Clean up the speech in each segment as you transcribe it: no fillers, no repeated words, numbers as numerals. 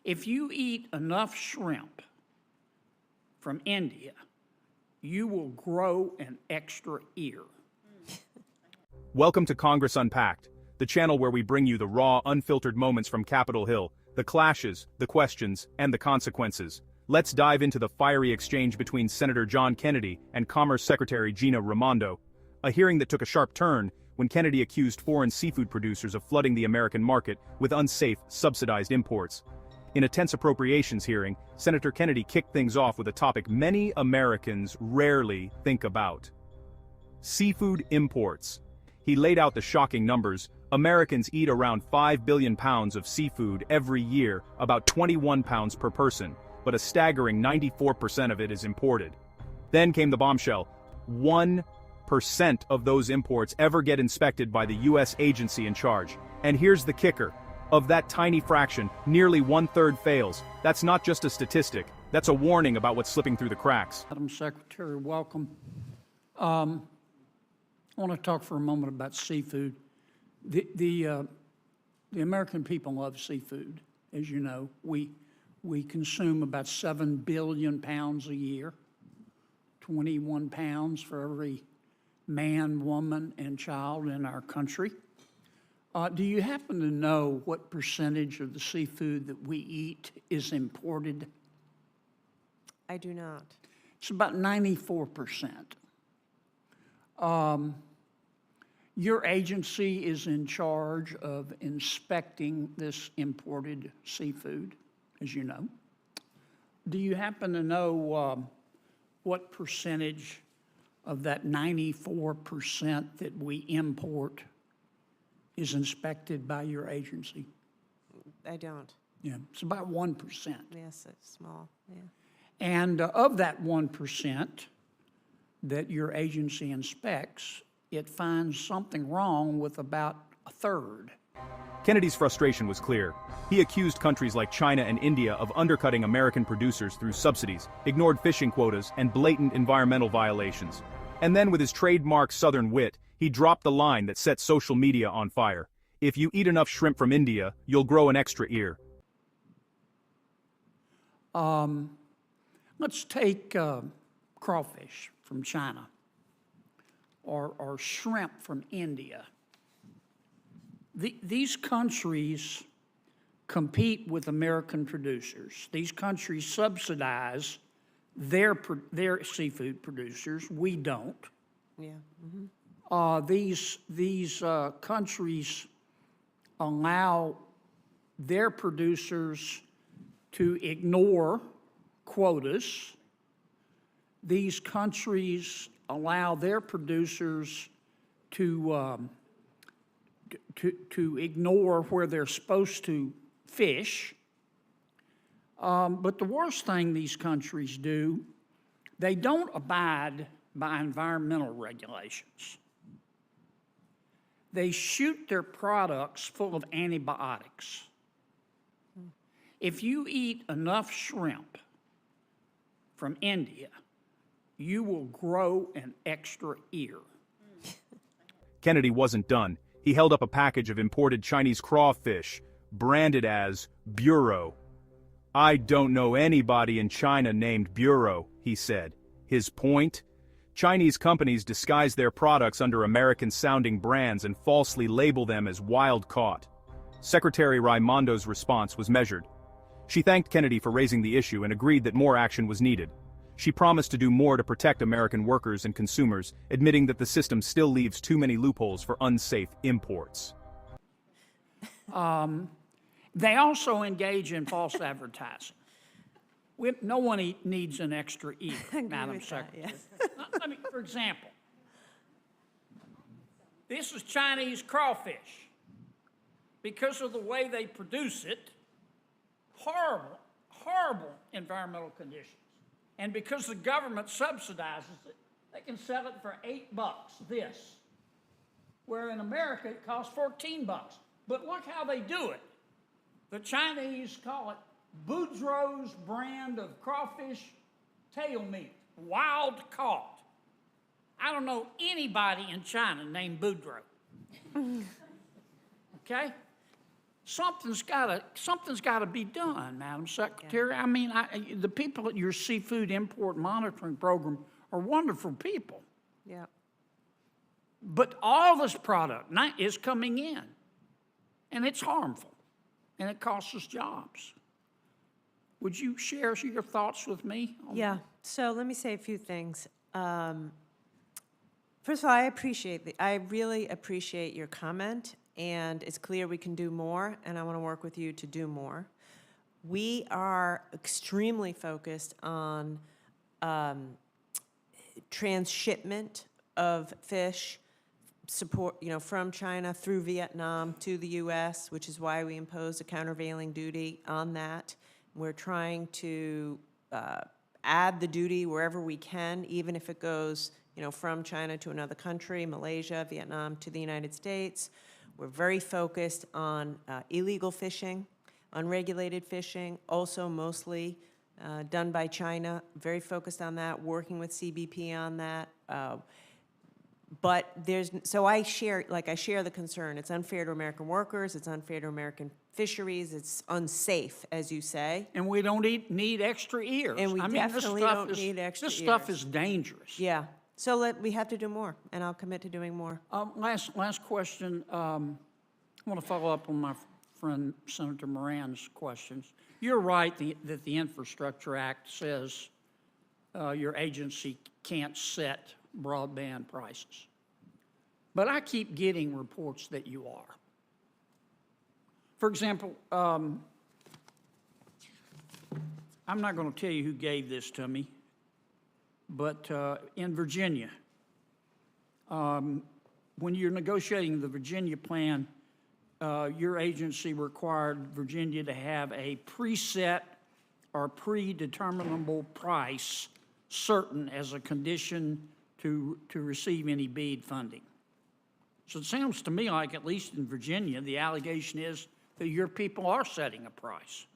If you eat enough shrimp from India, you will grow an extra ear. Welcome to Congress Unpacked, the channel where we bring you the raw, unfiltered moments from Capitol Hill, the clashes, the questions, and the consequences. Let's dive into the fiery exchange between Senator John Kennedy and Commerce Secretary Gina Raimondo, a hearing that took a sharp turn when Kennedy accused foreign seafood producers of flooding the American market with unsafe, subsidized imports. In a tense appropriations hearing, Senator Kennedy kicked things off with a topic many Americans rarely think about: seafood imports. He laid out the shocking numbers. Americans eat around 5 billion pounds of seafood every year, about 21 pounds per person, but a staggering 94% of it is imported. Then came the bombshell: 1% of those imports ever get inspected by the U.S. agency in charge. And here's the kicker: of that tiny fraction, nearly 1/3 fails. That's not just a statistic, that's a warning about what's slipping through the cracks. Madam Secretary, welcome. I want to talk for a moment about seafood. The American people love seafood, as you know. We consume about 7 billion pounds a year, 21 pounds for every man, woman, and child in our country. Do you happen to know what percentage of the seafood that we eat is imported? I do not. It's about 94%. Your agency is in charge of inspecting this imported seafood, as you know. Do you happen to know what percentage of that 94% that we import is inspected by your agency? I don't. Yeah, it's about 1%. Yes, it's small, yeah. And of that 1% that your agency inspects, it finds something wrong with about 1/3. Kennedy's frustration was clear. He accused countries like China and India of undercutting American producers through subsidies, ignored fishing quotas, and blatant environmental violations. And then, with his trademark Southern wit, he dropped the line that set social media on fire: if you eat enough shrimp from India, you'll grow an extra ear. Let's take crawfish from China or shrimp from India. These countries compete with American producers. These countries subsidize their seafood producers. We don't. Yeah. Mm-hmm. These countries allow their producers to ignore quotas. These countries allow their producers to ignore where they're supposed to fish. But the worst thing these countries do, they don't abide by environmental regulations. They shoot their products full of antibiotics. If you eat enough shrimp from India, you will grow an extra ear. Kennedy wasn't done. He held up a package of imported Chinese crawfish, branded as Bureau. "I don't know anybody in China named Bureau," he said. His point? Chinese companies disguise their products under American-sounding brands and falsely label them as wild-caught. Secretary Raimondo's response was measured. She thanked Kennedy for raising the issue and agreed that more action was needed. She promised to do more to protect American workers and consumers, admitting that the system still leaves too many loopholes for unsafe imports. They also engage in false advertising. No one needs an extra ear, Madam Secretary. Let me, for example, this is Chinese crawfish. Because of the way they produce it, horrible, horrible environmental conditions. And because the government subsidizes it, they can sell it for $8, this. Where in America it costs $14. But look how they do it. The Chinese call it Boudreaux's brand of crawfish tail meat, wild caught. I don't know anybody in China named Boudreaux. Okay? something's gotta be done, Madam Secretary. I mean, the people at your seafood import monitoring program are wonderful people. Yeah. But all this product is coming in, and it's harmful, and it costs us jobs. Would you share your thoughts with me? Yeah, so let me say a few things. First of all, I really appreciate your comment, and it's clear we can do more, and I want to work with you to do more. We are extremely focused on transshipment of fish support, from China through Vietnam to the U.S., which is why we imposed a countervailing duty on that. We're trying to add the duty wherever we can, even if it goes, from China to another country, Malaysia, Vietnam to the United States. We're very focused on illegal fishing, unregulated fishing, also mostly done by China. Very focused on that, working with CBP on that. But I share the concern. It's unfair to American workers, it's unfair to American fisheries, it's unsafe, as you say. And we don't need extra ears. And we definitely don't need extra This stuff is dangerous. Yeah, so we have to do more, and I'll commit to doing more. Last question. I want to follow up on my friend Senator Moran's questions. You're right that the Infrastructure Act says your agency can't set broadband prices. But I keep getting reports that you are. For example, I'm not going to tell you who gave this to me, but in Virginia, when you're negotiating the Virginia plan, your agency required Virginia to have a preset or predeterminable price certain as a condition to receive any BEAD funding. So it sounds to me like, at least in Virginia, the allegation is that your people are setting a price.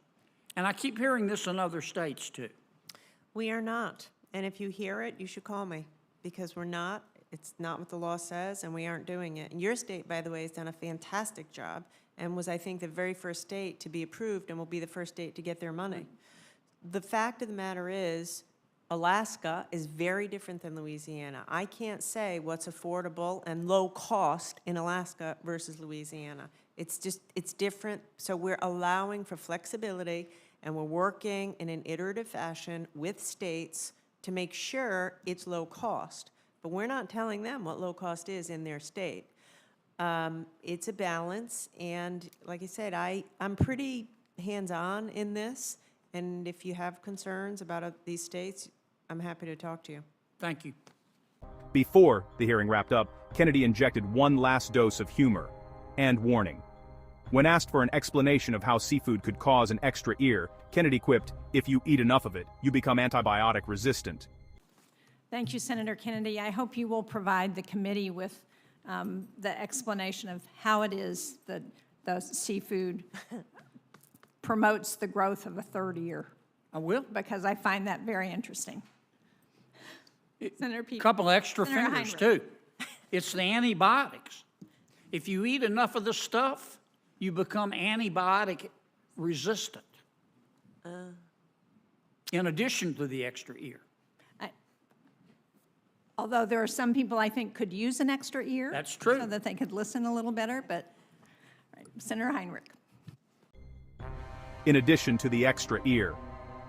And I keep hearing this in other states too. We are not, and if you hear it, you should call me, because we're not. It's not what the law says, and we aren't doing it. And your state, by the way, has done a fantastic job and was, I think, the very first state to be approved and will be the first state to get their money. The fact of the matter is, Alaska is very different than Louisiana. I can't say what's affordable and low cost in Alaska versus Louisiana. It's different. So we're allowing for flexibility, and we're working in an iterative fashion with states to make sure it's low cost. But we're not telling them what low cost is in their state. It's a balance, and like I said, I'm pretty hands-on in this, and if you have concerns about these states, I'm happy to talk to you. Thank you. Before the hearing wrapped up, Kennedy injected one last dose of humor and warning. When asked for an explanation of how seafood could cause an extra ear, Kennedy quipped, "If you eat enough of it, you become antibiotic resistant." Thank you, Senator Kennedy. I hope you will provide the committee with the explanation of how it is that the seafood promotes the growth of a third ear. I will. Because I find that very interesting. Senator Pete. A couple extra Senator fingers, Heinrich. too. It's the antibiotics. If you eat enough of this stuff, you become antibiotic resistant. In addition to the extra ear. Although there are some people I think could use an extra ear. That's true. So that they could listen a little better, but, right. Senator Heinrich. In addition to the extra ear,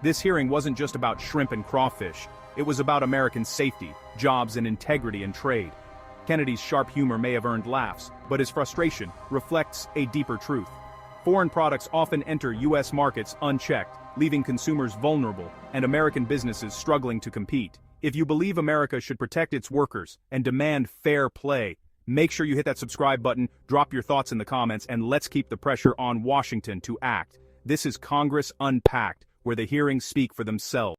this hearing wasn't just about shrimp and crawfish. It was about American safety, jobs, and integrity in trade. Kennedy's sharp humor may have earned laughs, but his frustration reflects a deeper truth. Foreign products often enter U.S. markets unchecked, leaving consumers vulnerable and American businesses struggling to compete. If you believe America should protect its workers and demand fair play, make sure you hit that subscribe button, drop your thoughts in the comments, and let's keep the pressure on Washington to act. This is Congress Unpacked, where the hearings speak for themselves.